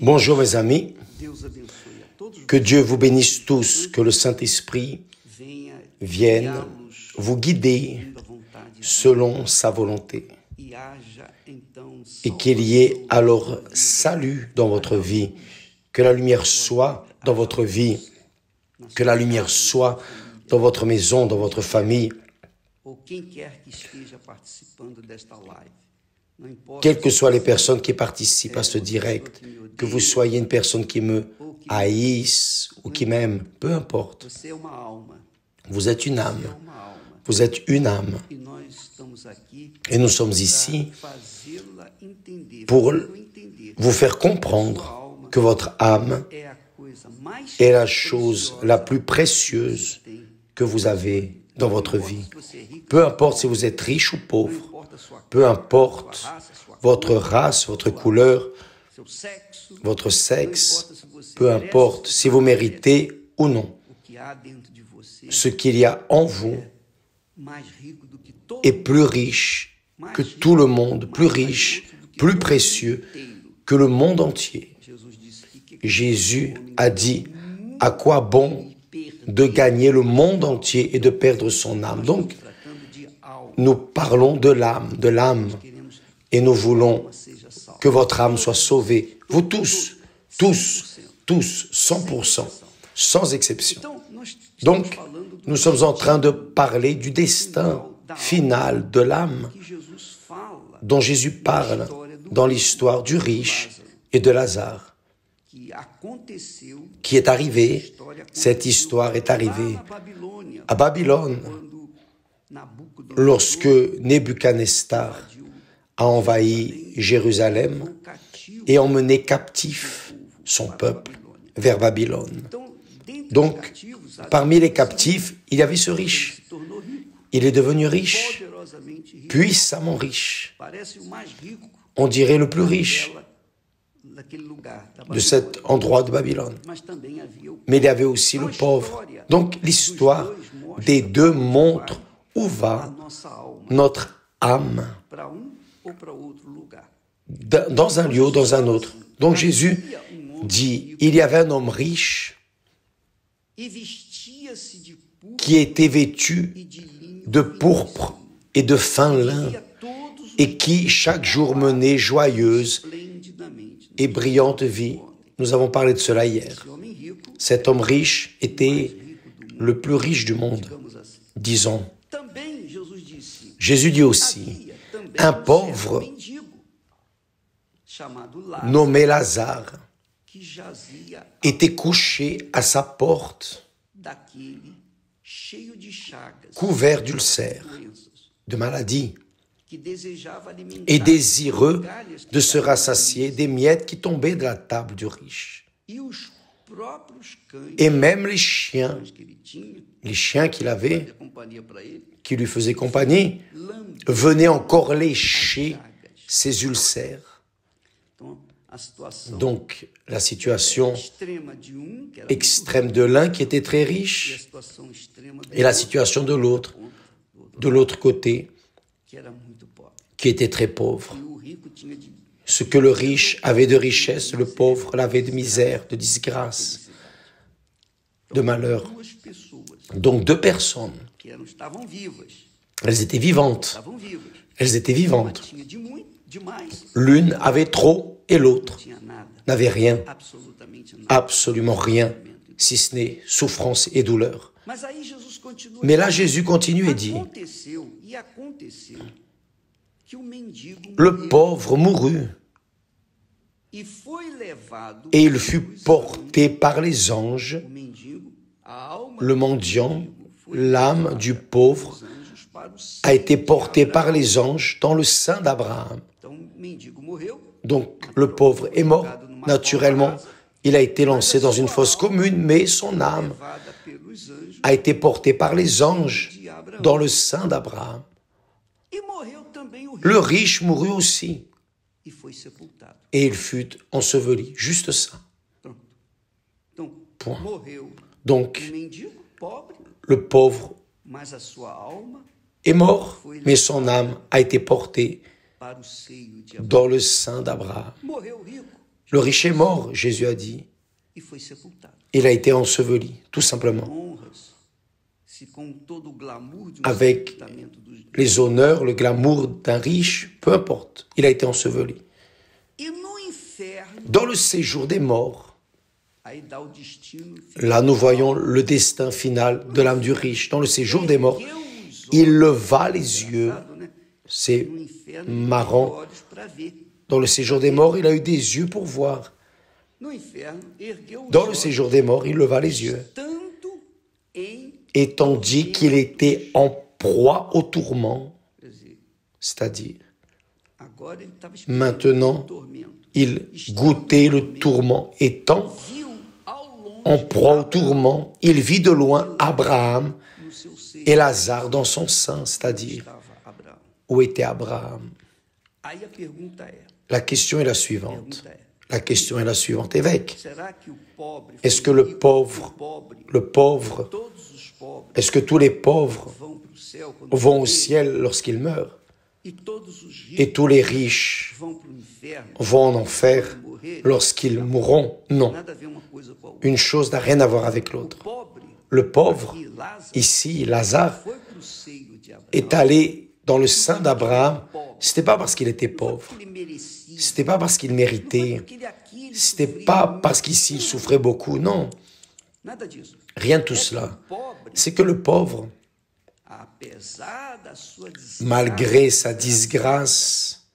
Bonjour mes amis, que Dieu vous bénisse tous, que le Saint-Esprit vienne vous guider selon sa volonté et qu'il y ait alors salut dans votre vie, que la lumière soit dans votre vie, que la lumière soit dans votre maison, dans votre famille. Quelles que soient les personnes qui participent à ce direct, que vous soyez une personne qui me haïsse ou qui m'aime, peu importe. Vous êtes une âme. Vous êtes une âme. Et nous sommes ici pour vous faire comprendre que votre âme est la chose la plus précieuse que vous avez dans votre vie. Peu importe si vous êtes riche ou pauvre, peu importe votre race, votre couleur, votre sexe, peu importe si vous méritez ou non. Ce qu'il y a en vous est plus riche que tout le monde, plus riche, plus précieux que le monde entier. Jésus a dit, à quoi bon de gagner le monde entier et de perdre son âme. Donc, nous parlons de l'âme, et nous voulons que votre âme soit sauvée. Vous tous, 100%, sans exception. Donc, nous sommes en train de parler du destin final de l'âme dont Jésus parle dans l'histoire du riche et de Lazare, qui est arrivé, cette histoire est arrivée à Babylone, lorsque Nebuchadnezzar a envahi Jérusalem et emmené captif son peuple vers Babylone. Donc, parmi les captifs, il y avait ce riche. Il est devenu riche, puissamment riche. On dirait le plus riche de cet endroit de Babylone. Mais il y avait aussi le pauvre. Donc, l'histoire des deux montre où va notre âme, dans un lieu ou dans un autre. Donc Jésus dit, il y avait un homme riche qui était vêtu de pourpre et de fin lin et qui chaque jour menait joyeuse et brillante vie. Nous avons parlé de cela hier. Cet homme riche était le plus riche du monde, disons. Jésus dit aussi, un pauvre nommé Lazare était couché à sa porte, couvert d'ulcères, de maladies, et désireux de se rassasier des miettes qui tombaient de la table du riche. Et même les chiens qu'il avait, qui lui faisaient compagnie, venaient encore lécher ses ulcères. Donc, la situation extrême de l'un qui était très riche et la situation de l'autre côté, qui était très pauvre. Ce que le riche avait de richesse, le pauvre l'avait de misère, de disgrâce, de malheur. Donc, deux personnes, elles étaient vivantes. L'une avait trop et l'autre n'avait rien, absolument rien, si ce n'est souffrance et douleur. Mais là, Jésus continue et dit, le pauvre mourut et il fut porté par les anges, le mendiant, l'âme du pauvre, a été portée par les anges dans le sein d'Abraham. Donc, le pauvre est mort. Naturellement, il a été lancé dans une fosse commune, mais son âme a été portée par les anges dans le sein d'Abraham. Le riche mourut aussi. Et il fut enseveli. Juste ça. Point. Donc, le pauvre est mort, mais son âme a été portée dans le sein d'Abraham. Le riche est mort, Jésus a dit. Il a été enseveli, tout simplement. Avec les honneurs, le glamour d'un riche, peu importe, il a été enseveli. Dans le séjour des morts, là nous voyons le destin final de l'âme du riche. Dans le séjour des morts, il leva les yeux. C'est marrant. Dans le séjour des morts, il a eu des yeux pour voir. Dans le séjour des morts, il leva les yeux. Et tandis qu'il était en proie au tourment, c'est-à-dire, maintenant, il goûtait le tourment. Étant en proie au tourment, il vit de loin Abraham et Lazare dans son sein, c'est-à-dire, où était Abraham? La question est la suivante. La question est la suivante, évêque. Est-ce que le pauvre, est-ce que tous les pauvres vont au ciel lorsqu'ils meurent? Et tous les riches vont en enfer lorsqu'ils mourront? Non. Une chose n'a rien à voir avec l'autre. Le pauvre, ici, Lazare, est allé dans le sein d'Abraham. Ce n'était pas parce qu'il était pauvre. Ce n'était pas parce qu'il méritait. Ce n'était pas parce qu'ici il souffrait beaucoup. Non. Rien de tout cela. C'est que le pauvre, malgré sa disgrâce,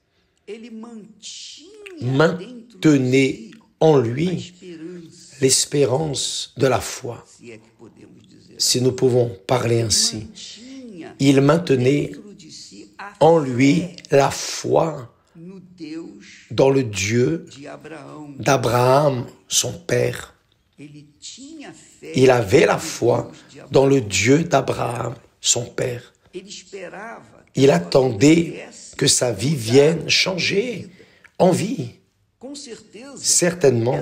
maintenait en lui l'espérance de la foi. Si nous pouvons parler ainsi. Il maintenait en lui la foi dans le Dieu d'Abraham, son père. Il avait la foi dans le Dieu d'Abraham, son père. Il attendait que sa vie vienne changer en vie. Certainement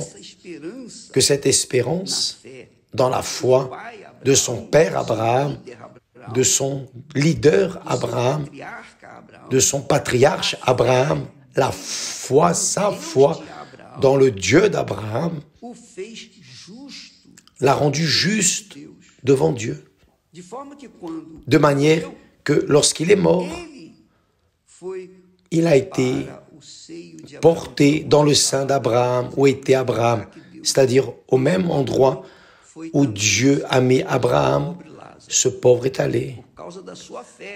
que cette espérance dans la foi de son père Abraham, de son leader Abraham, de son patriarche Abraham, la foi, sa foi dans le Dieu d'Abraham, l'a rendu juste devant Dieu. De manière que lorsqu'il est mort, il a été porté dans le sein d'Abraham, où était Abraham, c'est-à-dire au même endroit où Dieu a mis Abraham, ce pauvre est allé.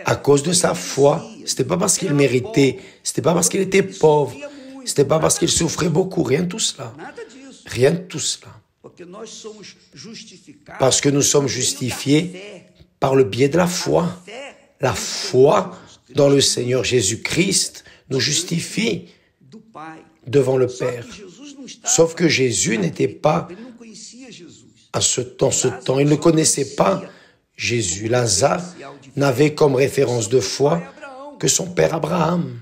À cause de sa foi, ce n'était pas parce qu'il méritait, ce n'était pas parce qu'il était pauvre, ce n'était pas parce qu'il souffrait beaucoup, rien de tout cela. Rien de tout cela. Parce que nous sommes justifiés par le biais de la foi. La foi dans le Seigneur Jésus-Christ nous justifie devant le Père. Sauf que Jésus n'était pas dans ce temps, il ne connaissait pas Jésus. Lazare n'avait comme référence de foi que son père Abraham.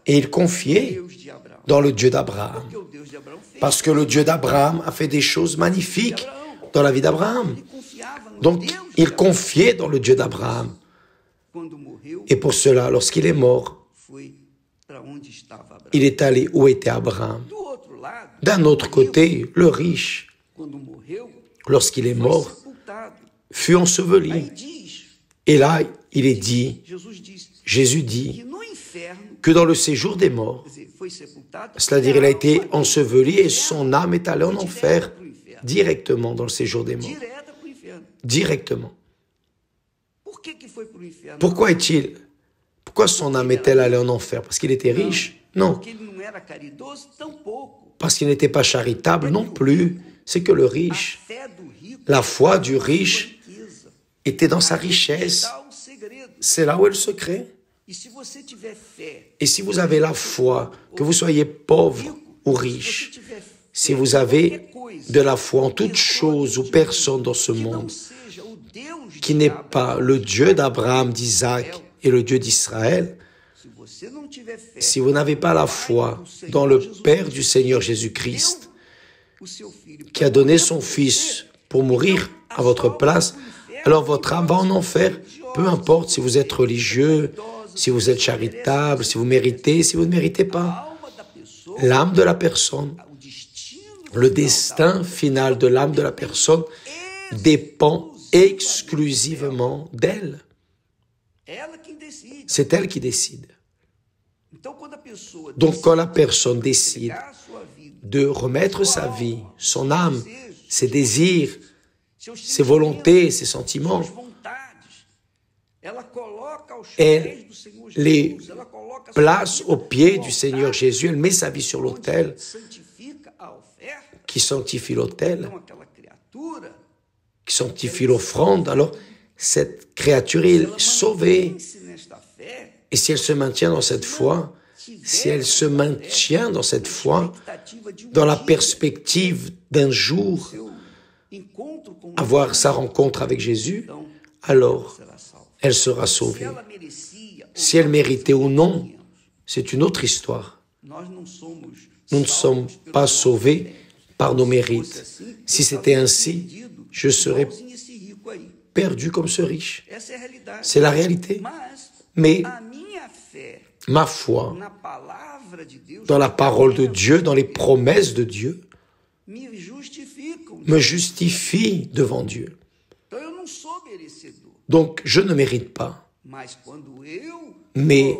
Et il confiait dans le Dieu d'Abraham. Parce que le Dieu d'Abraham a fait des choses magnifiques dans la vie d'Abraham. Donc, il confiait dans le Dieu d'Abraham. Et pour cela, lorsqu'il est mort, il est allé où était Abraham. D'un autre côté, le riche, lorsqu'il est mort, fut enseveli. Et là, il est dit, Jésus dit, que dans le séjour des morts, c'est-à-dire il a été enseveli et son âme est allée en enfer directement dans le séjour des morts. Directement. Pourquoi son âme est-elle allée en enfer? Parce qu'il était riche? Non. Parce qu'il n'était pas charitable non plus. C'est que le riche, la foi du riche était dans sa richesse. C'est là où est le secret. Et si vous avez la foi, que vous soyez pauvre ou riche, si vous avez de la foi en toute chose ou personne dans ce monde qui n'est pas le Dieu d'Abraham, d'Isaac et le Dieu d'Israël, si vous n'avez pas la foi dans le Père du Seigneur Jésus-Christ, qui a donné son Fils pour mourir à votre place, alors votre âme va en enfer, peu importe si vous êtes religieux, si vous êtes charitable, si vous méritez, si vous ne méritez pas. l'âme de la personne, le destin final de l'âme de la personne dépend exclusivement d'elle. C'est elle qui décide. Donc quand la personne décide de remettre sa vie, son âme, ses désirs, ses volontés, ses sentiments, elle les place aux pieds du Seigneur Jésus, elle met sa vie sur l'autel, qui sanctifie l'autel, qui sanctifie l'offrande, alors cette créature est sauvée. Et si elle se maintient dans cette foi, si elle se maintient dans cette foi, dans la perspective d'un jour avoir sa rencontre avec Jésus, alors elle sera sauvée. Si elle méritait ou non, c'est une autre histoire. Nous ne sommes pas sauvés par nos mérites. Si c'était ainsi, je serais perdu comme ce riche. C'est la réalité. Mais ma foi dans la parole de Dieu, dans les promesses de Dieu, me justifie devant Dieu. Donc, je ne mérite pas. Mais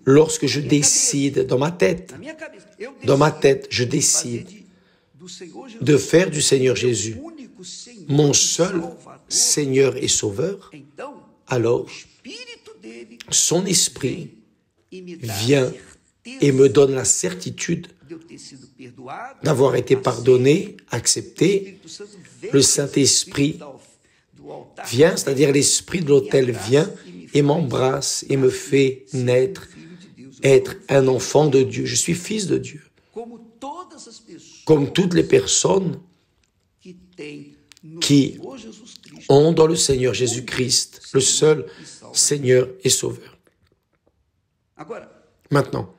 lorsque je décide dans ma tête, je décide de faire du Seigneur Jésus mon seul Seigneur et Sauveur, alors son esprit vient et me donne la certitude d'avoir été pardonné, accepté. Le Saint-Esprit vient, c'est-à-dire l'Esprit de l'autel vient et m'embrasse et me fait naître, être un enfant de Dieu. Je suis fils de Dieu. Comme toutes les personnes qui ont dans le Seigneur Jésus-Christ, le seul Seigneur et Sauveur. Maintenant,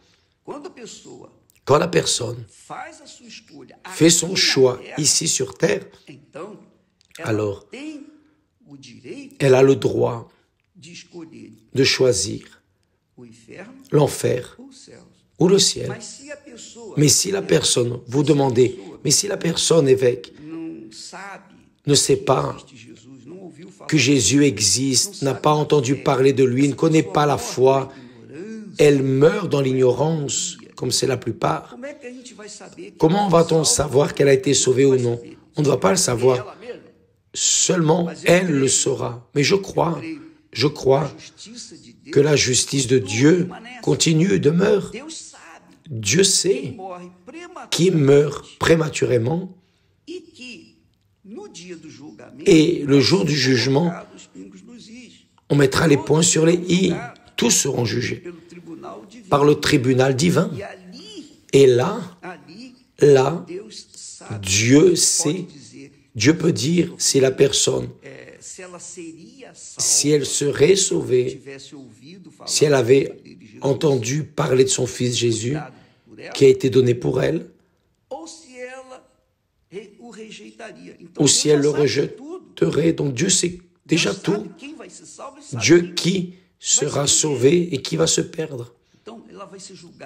quand la personne fait son choix ici sur terre, alors elle a le droit de choisir l'enfer ou le ciel. Mais si la personne, vous demandez, mais si la personne, évêque, ne sait pas que Jésus existe, n'a pas entendu parler de lui, ne connaît pas la foi, elle meurt dans l'ignorance, comme c'est la plupart. Comment va-t-on savoir qu'elle a été sauvée ou non? On ne va pas le savoir. Seulement, elle le saura. Mais je crois que la justice de Dieu continue, demeure. Dieu sait qui meurt prématurément et le jour du jugement, on mettra les points sur les i. Tous seront jugés par le tribunal divin. Et là, Dieu sait, Dieu peut dire si la personne, si elle serait sauvée, si elle avait entendu parler de son fils Jésus, qui a été donné pour elle, ou si elle le rejetterait. Donc Dieu sait déjà tout. Dieu qui sera sauvé et qui va se perdre.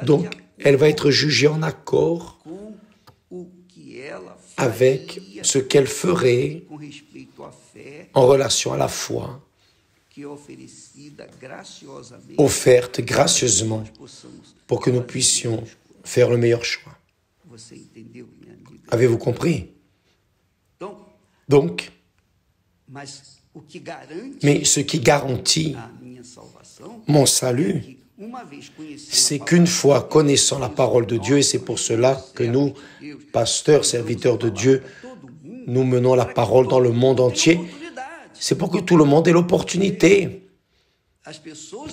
Donc elle va être jugée en accord avec ce qu'elle ferait en relation à la foi offerte gracieusement pour que nous puissions faire le meilleur choix. Avez-vous compris? Donc, mais ce qui garantit mon salut, c'est qu'une fois connaissant la parole de Dieu, et c'est pour cela que nous, pasteurs, serviteurs de Dieu, nous menons la parole dans le monde entier, c'est pour que tout le monde ait l'opportunité.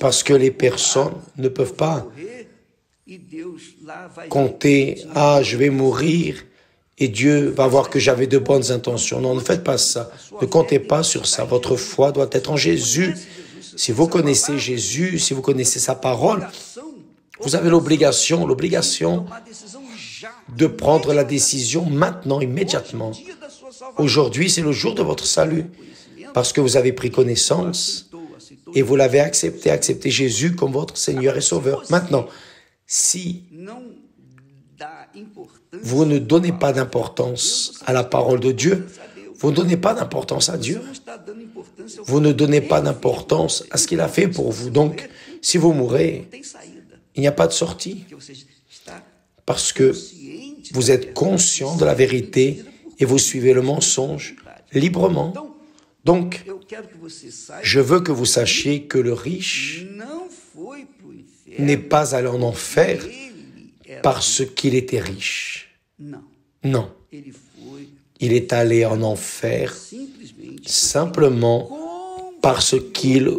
Parce que les personnes ne peuvent pas compter « Ah, je vais mourir et Dieu va voir que j'avais de bonnes intentions. » Non, ne faites pas ça. Ne comptez pas sur ça. Votre foi doit être en Jésus. Si vous connaissez Jésus, si vous connaissez sa parole, vous avez l'obligation de prendre la décision maintenant, immédiatement. Aujourd'hui, c'est le jour de votre salut. Parce que vous avez pris connaissance et vous l'avez accepté Jésus comme votre Seigneur et Sauveur. Maintenant, Si vous ne donnez pas d'importance à la parole de Dieu, vous ne donnez pas d'importance à Dieu. Vous ne donnez pas d'importance à ce qu'il a fait pour vous. Donc, si vous mourrez, il n'y a pas de sortie. Parce que vous êtes conscient de la vérité et vous suivez le mensonge librement. Donc, je veux que vous sachiez que le riche n'est pas allé en enfer parce qu'il était riche. Non. Il est allé en enfer simplement parce qu'il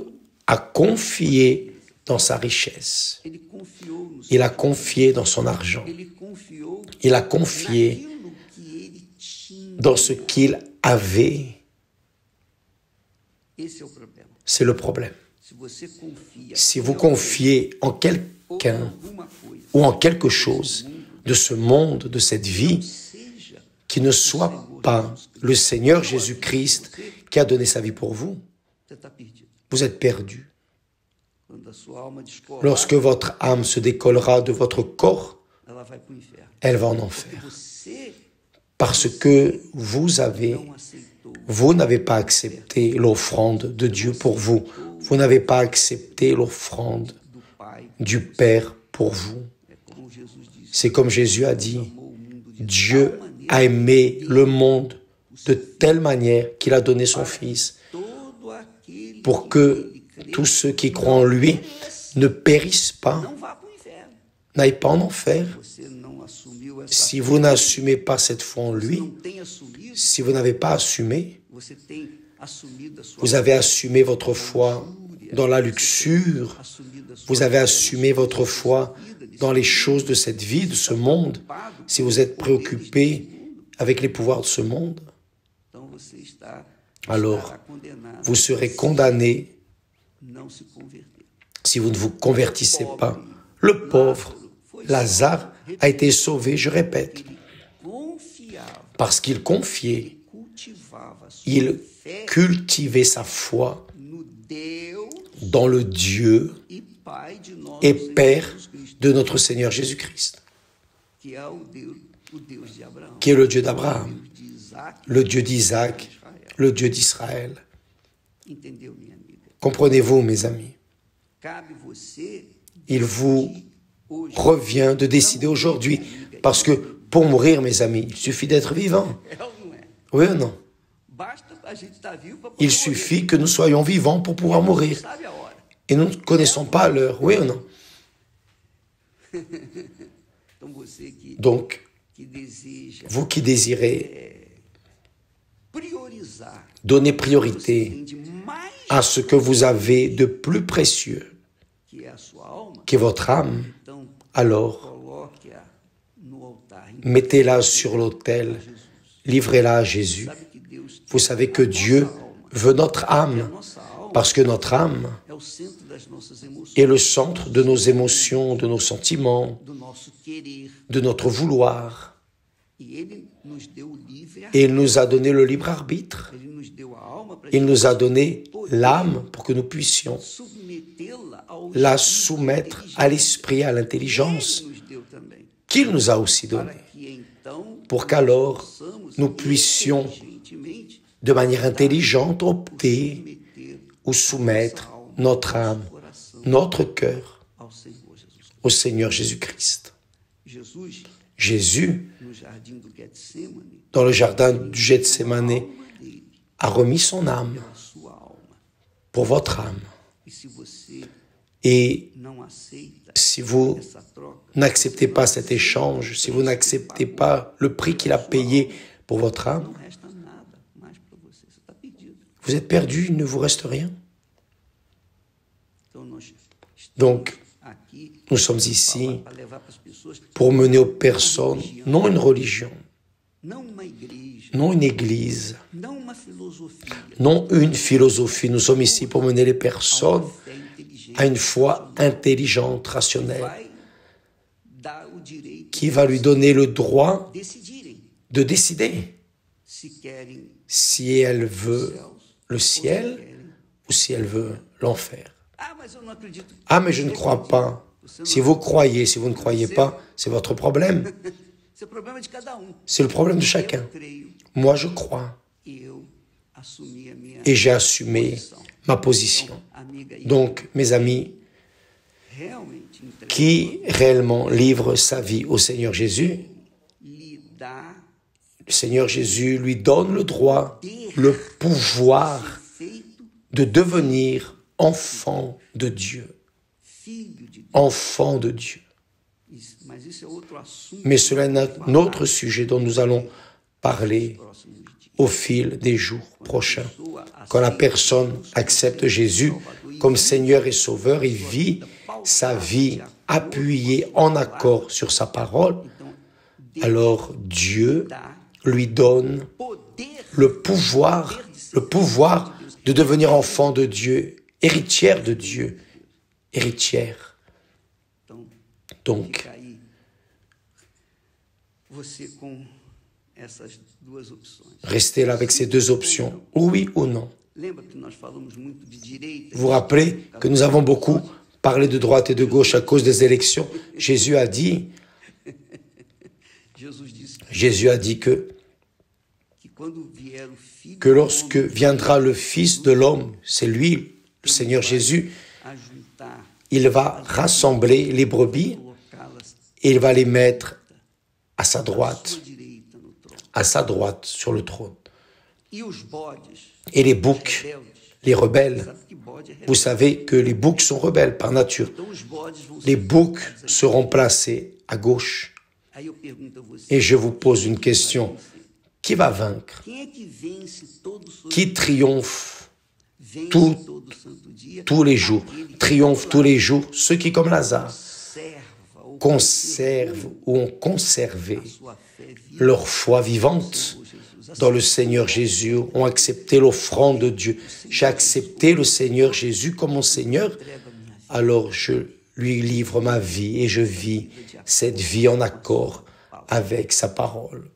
a confié dans sa richesse. Il a confié dans son argent. Il a confié dans ce qu'il avait. C'est le problème. Si vous confiez en quelqu'un ou en quelque chose de ce monde, de cette vie, qui ne soit pas le Seigneur Jésus-Christ qui a donné sa vie pour vous, vous êtes perdu. Lorsque votre âme se décollera de votre corps, elle va en enfer. Parce que vous n'avez pas accepté l'offrande de Dieu pour vous. Vous n'avez pas accepté l'offrande du Père pour vous. C'est comme Jésus a dit, Dieu a aimé le monde de telle manière qu'il a donné son Fils pour que tous ceux qui croient en lui ne périssent pas, n'aillent pas en enfer. Si vous n'assumez pas cette foi en lui, si vous n'avez pas assumé, vous avez assumé votre foi dans la luxure, vous avez assumé votre foi dans les choses de cette vie, de ce monde, si vous êtes préoccupé avec les pouvoirs de ce monde, alors vous serez condamné si vous ne vous convertissez pas. Le pauvre Lazare a été sauvé, je répète, parce qu'il confiait, il cultivait sa foi dans le Dieu et Père de notre Seigneur Jésus-Christ, qui est le Dieu d'Abraham, le Dieu d'Isaac, le Dieu d'Israël. Comprenez-vous, mes amis? Il vous revient de décider aujourd'hui, parce que pour mourir, mes amis, il suffit d'être vivant. Oui ou non? Il suffit que nous soyons vivants pour pouvoir mourir. Et nous ne connaissons pas l'heure, oui ou non? Donc, vous qui désirez donner priorité à ce que vous avez de plus précieux, qui est votre âme, alors mettez-la sur l'autel, livrez-la à Jésus. Vous savez que Dieu veut notre âme, parce que notre âme est le centre de nos émotions, de nos sentiments, de notre vouloir. Et il nous a donné le libre arbitre. Il nous a donné l'âme pour que nous puissions la soumettre à l'esprit, à l'intelligence qu'il nous a aussi donné, pour qu'alors nous puissions de manière intelligente opter ou soumettre notre âme, notre cœur au Seigneur Jésus-Christ. Jésus, dans le jardin du Gethsémani, a remis son âme pour votre âme. Et si vous n'acceptez pas cet échange, si vous n'acceptez pas le prix qu'il a payé pour votre âme, vous êtes perdu, il ne vous reste rien. Donc, nous sommes ici pour mener aux personnes, non une religion, non une église, non une philosophie. Nous sommes ici pour mener les personnes à une foi intelligente, rationnelle, qui va lui donner le droit de décider si elle veut le ciel ou si elle veut l'enfer. Ah, mais je ne crois pas Si vous croyez, si vous ne croyez pas, c'est votre problème. C'est le problème de chacun. Moi, je crois. Et j'ai assumé ma position. Donc, mes amis, qui réellement livre sa vie au Seigneur Jésus, le Seigneur Jésus lui donne le droit, le pouvoir de devenir enfant de Dieu. Enfant de Dieu. Mais cela est un autre sujet dont nous allons parler au fil des jours prochains. Quand la personne accepte Jésus comme Seigneur et Sauveur et vit sa vie appuyée en accord sur sa parole, alors Dieu lui donne le pouvoir de devenir enfant de Dieu, héritière de Dieu, héritière. Donc, restez là avec ces deux options, oui ou non. Vous vous rappelez que nous avons beaucoup parlé de droite et de gauche à cause des élections. Jésus a dit que lorsque viendra le Fils de l'homme, c'est lui, le Seigneur Jésus, il va rassembler les brebis et il va les mettre à sa droite sur le trône. Et les boucs, les rebelles, vous savez que les boucs sont rebelles par nature. Les boucs seront placés à gauche. Et je vous pose une question. Qui va vaincre? Qui triomphe tous les jours? Triomphe tous les jours ceux qui, comme Lazare, conservent ou ont conservé leur foi vivante dans le Seigneur Jésus, ont accepté l'offrande de Dieu. J'ai accepté le Seigneur Jésus comme mon Seigneur, alors je lui livre ma vie et je vis cette vie en accord avec sa parole.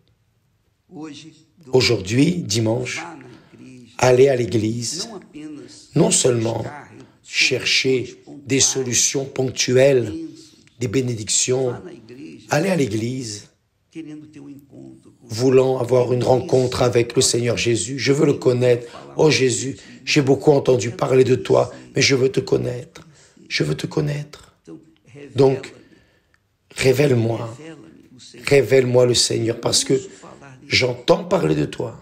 Aujourd'hui, dimanche, allez à l'église, non seulement chercher des solutions ponctuelles, des bénédictions, allez à l'église, voulant avoir une rencontre avec le Seigneur Jésus. Je veux le connaître. Oh Jésus, j'ai beaucoup entendu parler de toi, mais je veux te connaître. Je veux te connaître. Donc, révèle-moi le Seigneur, parce que j'entends parler de toi,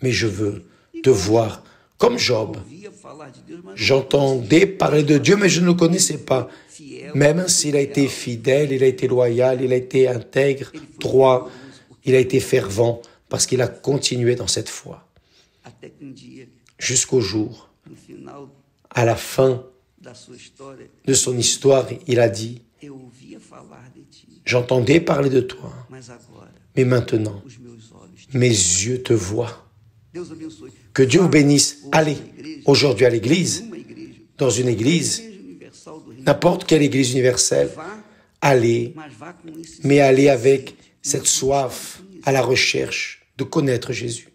mais je veux te voir comme Job. J'entendais parler de Dieu, mais je ne le connaissais pas. Même s'il a été fidèle, il a été loyal, il a été intègre, droit, il a été fervent, parce qu'il a continué dans cette foi. Jusqu'au jour, à la fin de son histoire, il a dit, j'entendais parler de toi, mais maintenant, mes yeux te voient. Que Dieu vous bénisse. Allez aujourd'hui à l'église, dans une église, n'importe quelle église universelle, allez, mais allez avec cette soif à la recherche de connaître Jésus.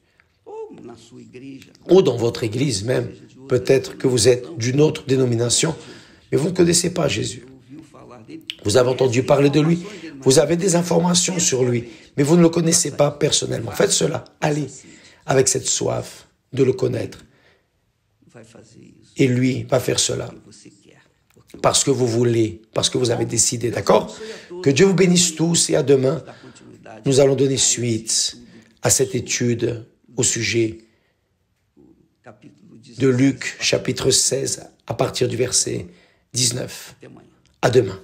Ou dans votre église même, peut-être que vous êtes d'une autre dénomination, mais vous ne connaissez pas Jésus. Vous avez entendu parler de lui, vous avez des informations sur lui, mais vous ne le connaissez pas personnellement. Faites cela, allez avec cette soif de le connaître. Et lui va faire cela parce que vous voulez, parce que vous avez décidé, d'accord? Que Dieu vous bénisse tous et à demain. Nous allons donner suite à cette étude au sujet de Luc, chapitre 16, à partir du verset 19. À demain.